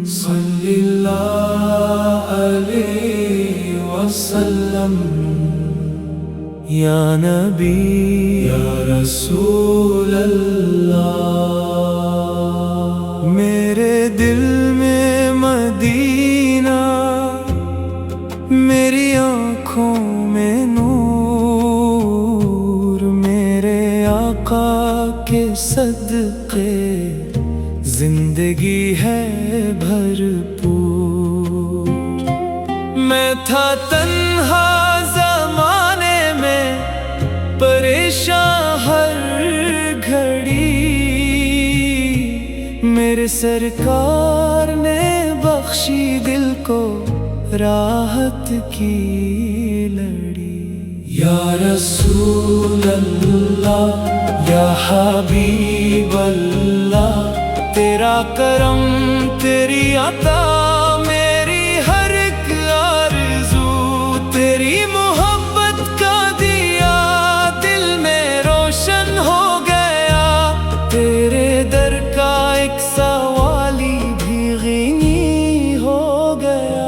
صلی اللہ علیہ وسلم، یا نبی یا رسول اللہ، میرے دل میں مدینہ، میری آنکھوں میں نور، میرے آقا کے صدقے زندگی ہے بھرپور۔ میں تھا تنہا زمانے میں، پریشان ہر گھڑی، میرے سرکار نے بخشی دل کو راحت کی لڑی۔ یا رسول اللہ، یا حبیب اللہ، تیرا کرم تیری عطا میری ہر ایک آرزو، تیری محبت کا دیا دل میں روشن ہو گیا، تیرے در کا ایک سوالی بھی غنی ہو گیا۔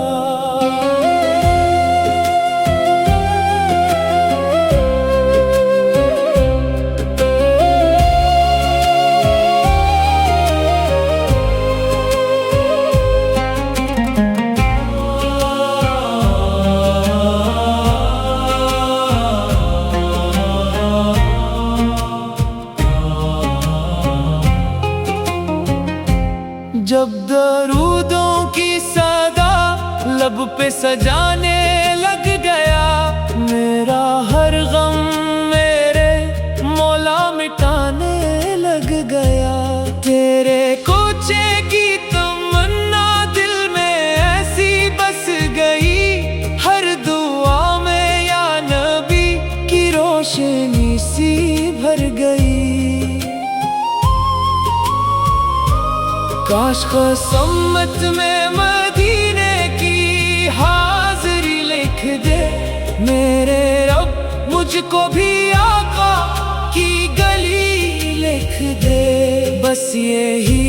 جب درودوں کی صدا لب پہ سجانے لگ گیا، میرا ہر غم میرے مولا مٹانے لگ گیا، تیرے کوچے کی تمنا دل میں ایسی بس گئی، ہر دعا میں یا نبی کی روشنی سی بھر گئی۔ کاش قسمت میں مدینے کی حاضری لکھ دے میرے رب، مجھ کو بھی آقا کی گلی لکھ دے، بس یہی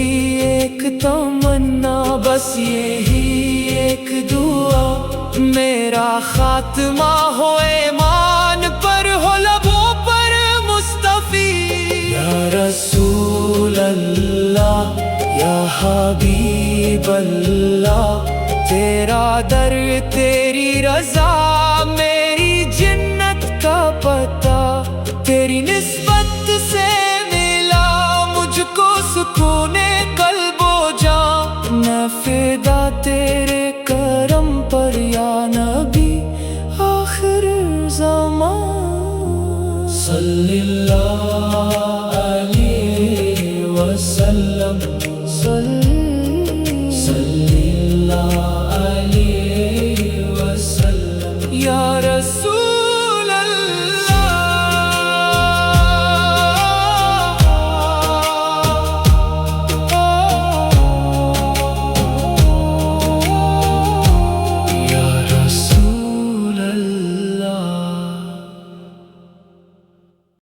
ایک تمنا، بس یہی ایک دعا، میرا خاتمہ ہو ایمان پر، ہو لبوں پر مصطفی۔ یا رسول اللہ، یا حبیب اللہ، تیرا در تیری رضا میری جنت کا پتہ، تیری نسبت سے ملا مجھ کو سکون قلب و جاں، میں فدا تیرے کرم پر یا نبی آخر زمان۔ صلی اللہ